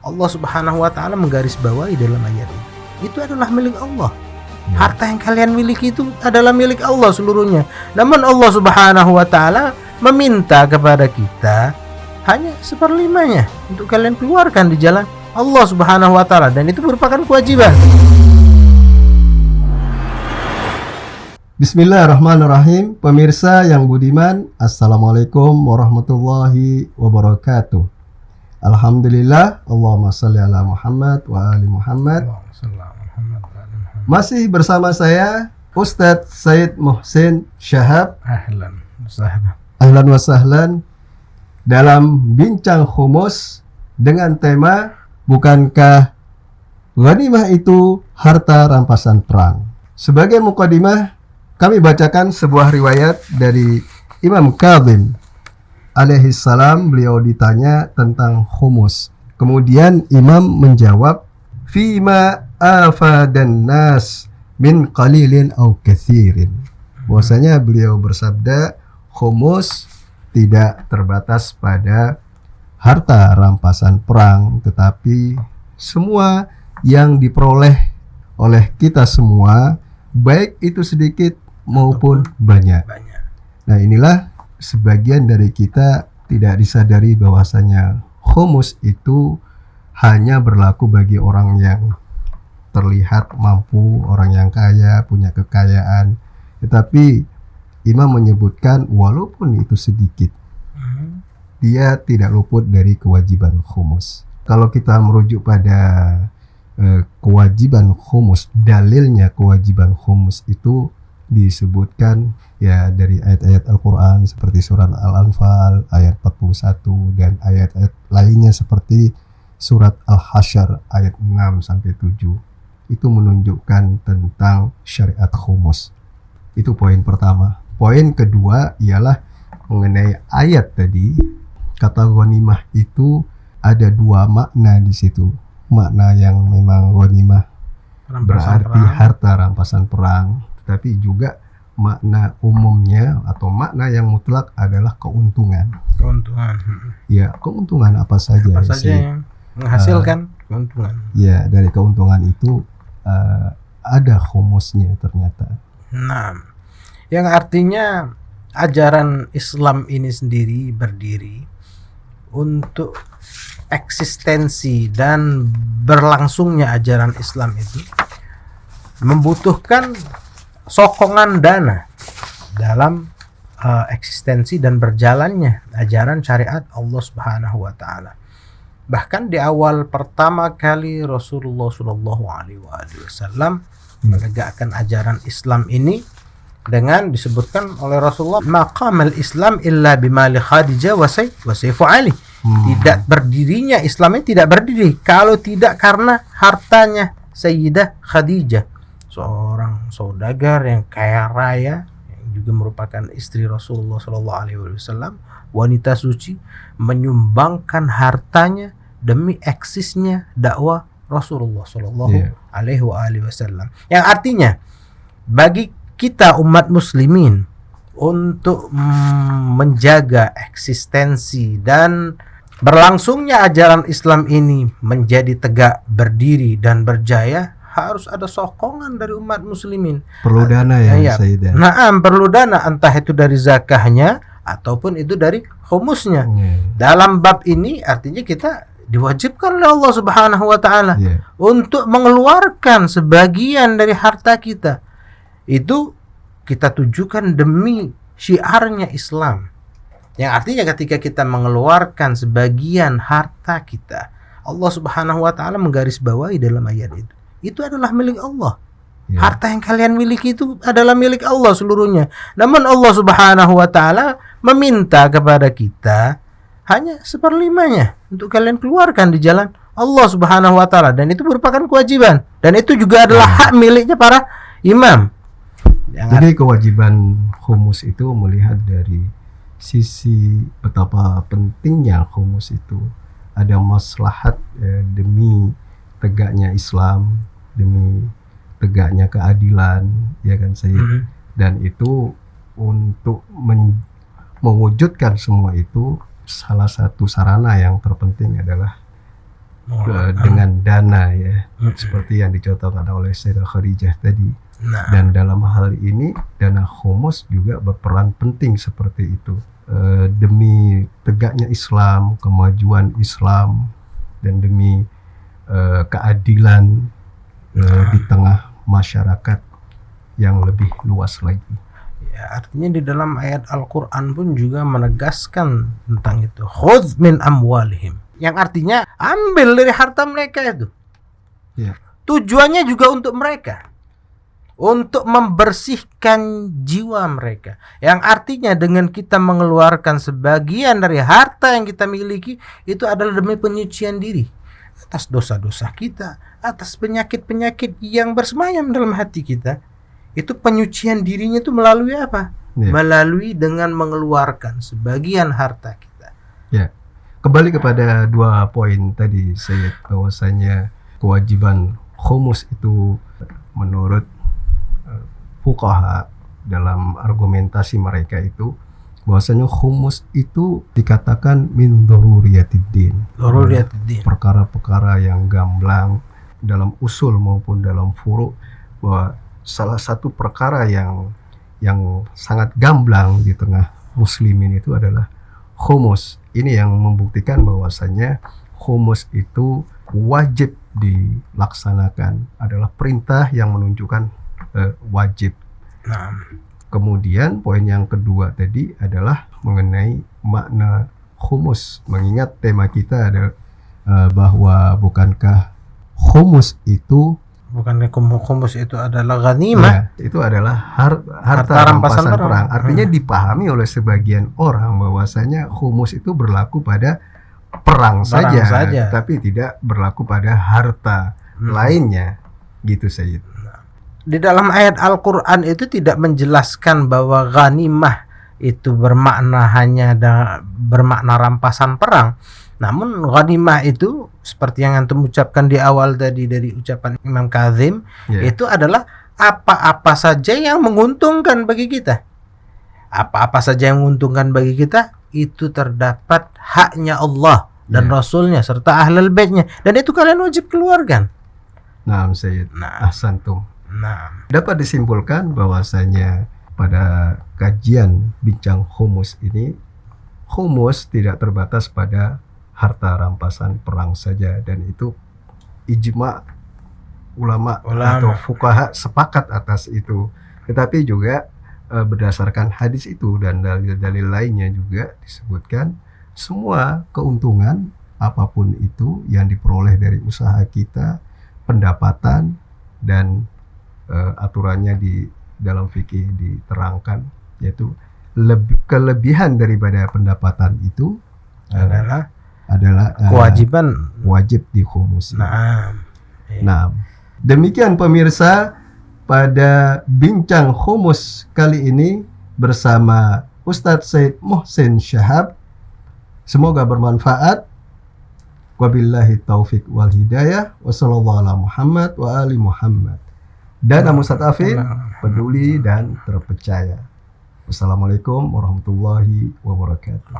Allah Subhanahu wa taala menggarisbawahi dalam ayat ini. Itu adalah milik Allah. Harta yang kalian miliki itu adalah milik Allah seluruhnya. Namun Allah Subhanahu wa taala meminta kepada kita hanya 1/5-nya untuk kalian keluarkan di jalan Allah Subhanahu wa taala, dan itu merupakan kewajiban. Bismillahirrahmanirrahim. Pemirsa yang budiman, Assalamualaikum warahmatullahi wabarakatuh. Alhamdulillah, Allahumma shalli ala Muhammad wa ali Muhammad. Masih bersama saya Ustadz Said Muhsin Syahab. Ahlan wa sahlan dalam bincang humus dengan tema bukankah ghanimah itu harta rampasan perang. Sebagai mukadimah, kami bacakan sebuah riwayat dari Imam Kadzim alaihi salam. Beliau ditanya tentang humus. Kemudian Imam menjawab, fima afadan nas min qalilin au katsirin. Bahwasanya beliau bersabda, humus tidak terbatas pada harta rampasan perang, tetapi semua yang diperoleh oleh kita semua, baik itu sedikit maupun banyak. Nah, inilah sebagian dari kita tidak disadari bahwasanya khumus itu hanya berlaku bagi orang yang terlihat mampu, orang yang kaya, punya kekayaan. Tetapi Imam menyebutkan walaupun itu sedikit, dia tidak luput dari kewajiban khumus. Kalau kita merujuk pada kewajiban khumus, dalilnya kewajiban khumus itu disebutkan ya dari ayat-ayat Al-Quran seperti surat Al-Anfal ayat 41 dan ayat-ayat lainnya seperti surat Al-Hasyr ayat 6-7. Itu menunjukkan tentang syariat khumus. Itu poin pertama. Poin kedua ialah mengenai ayat tadi. Kata ghanimah itu ada dua makna di situ. Makna yang memang ghanimah berarti harta rampasan perang, tetapi juga makna umumnya atau makna yang mutlak adalah keuntungan. Ya, keuntungan apa saja yang menghasilkan keuntungan. Ya, dari keuntungan itu ada khumusnya ternyata. Nah, yang artinya ajaran Islam ini sendiri berdiri untuk eksistensi dan berlangsungnya ajaran Islam itu membutuhkan sokongan dana dalam eksistensi dan berjalannya ajaran syariat Allah Subhanahu wa taala. Bahkan di awal pertama kali Rasulullah Shallallahu alaihi wasallam menegakkan ajaran Islam ini dengan disebutkan oleh Rasulullah, maqamal Islam illa bimali Khadijah wa sayfu Ali. Tidak berdirinya Islam ini tidak berdiri kalau tidak karena hartanya Sayyidah Khadijah, seorang saudagar yang kaya raya yang juga merupakan istri Rasulullah Shallallahu alaihi wasallam, wanita suci, menyumbangkan hartanya demi eksisnya dakwah Rasulullah Shallallahu alaihi wasallam. Yang artinya bagi kita umat muslimin untuk menjaga eksistensi dan berlangsungnya ajaran Islam ini menjadi tegak berdiri dan berjaya, harus ada sokongan dari umat muslimin. Perlu dana ya, Sayyidah. Perlu dana, entah itu dari zakahnya ataupun itu dari khumusnya. Dalam bab ini artinya kita diwajibkan oleh Allah Subhanahu wa taala untuk mengeluarkan sebagian dari harta kita. Itu kita tujukan demi syiarnya Islam. Yang artinya ketika kita mengeluarkan sebagian harta kita, Allah Subhanahu wa taala menggarisbawahi dalam ayat itu. Itu adalah milik Allah. Harta yang kalian miliki itu adalah milik Allah seluruhnya. Namun Allah Subhanahu wa taala meminta kepada kita hanya 1/5-nya untuk kalian keluarkan di jalan Allah Subhanahu wa taala, dan itu merupakan kewajiban, dan itu juga adalah hak miliknya para imam. Jadi kewajiban khumus itu melihat dari sisi betapa pentingnya khumus itu. Ada maslahat demi tegaknya Islam, demi tegaknya keadilan, ya kan Sayyid. Dan itu untuk mewujudkan semua itu, salah satu sarana yang terpenting adalah dengan dana ya, seperti yang dicontohkan oleh Sayyidah Khadijah tadi. Nah, Dan dalam hal ini dana khumus juga berperan penting seperti itu. Demi tegaknya Islam, kemajuan Islam, dan demi keadilan di tengah masyarakat yang lebih luas lagi. ya, artinya di dalam ayat Al-Quran pun juga menegaskan tentang itu. Khudh min amwalihim, yang artinya ambil dari harta mereka itu. Ya. Tujuannya juga untuk mereka, untuk membersihkan jiwa mereka. Yang artinya dengan kita mengeluarkan sebagian dari harta yang kita miliki, itu adalah demi penyucian diri atas dosa-dosa kita, atas penyakit-penyakit yang bersemayam dalam hati kita. Itu penyucian dirinya itu melalui apa? Ya. Melalui dengan mengeluarkan sebagian harta kita. Ya, kembali kepada 2 poin tadi Sayyid, bahwasanya kewajiban khumus itu menurut fuqaha dalam argumentasi mereka itu, bahwasanya khumus itu dikatakan min daruriyatiddin, Daruriyatiddin. perkara-perkara yang gamblang dalam usul maupun dalam furu, bahwa salah satu perkara yang sangat gamblang di tengah muslimin itu adalah khumus. Ini yang membuktikan bahwasanya khumus itu wajib dilaksanakan, adalah perintah yang menunjukkan wajib. Nah, Kemudian poin yang kedua tadi adalah mengenai makna khumus, mengingat tema kita adalah bahwa bukankah khumus itu bukannya khumus itu adalah ghanimah? itu adalah harta rampasan rampasan perang. perang. Artinya dipahami oleh sebagian orang bahwasanya khumus itu berlaku pada perang saja, tapi tidak berlaku pada harta lainnya, gitu Sayyid. Di dalam ayat Al-Quran itu tidak menjelaskan bahwa ghanimah itu bermakna bermakna rampasan perang. Namun ghanimah itu seperti yang antum ucapkan di awal tadi dari ucapan Imam Kazim, itu adalah apa-apa saja yang menguntungkan bagi kita. Apa-apa saja yang menguntungkan bagi kita, itu terdapat haknya Allah dan Rasulnya serta ahlul baitnya, dan itu kalian wajib keluarkan. Nah, Sayyid, ahsantum. Nah, Dapat disimpulkan bahwasanya pada kajian bincang khumus ini, khumus tidak terbatas pada harta rampasan perang saja, dan itu ijma ulama atau fuqaha sepakat atas itu. Tetapi juga berdasarkan hadis itu dan dalil-dalil lainnya juga disebutkan semua keuntungan apapun itu yang diperoleh dari usaha kita, pendapatan, dan aturannya di dalam fikih diterangkan, yaitu kelebihan daripada pendapatan itu adalah kewajiban wajib dikhumusi. Nah, demikian pemirsa pada bincang khumus kali ini bersama Ustadz Said Muhsin Syahab. Semoga bermanfaat. Wabillahi taufik wal hidayah. Wassallallahu ala Muhammad wa ali Muhammad. Dan Mustafid peduli dan terpercaya. Wassalamualaikum warahmatullahi wabarakatuh.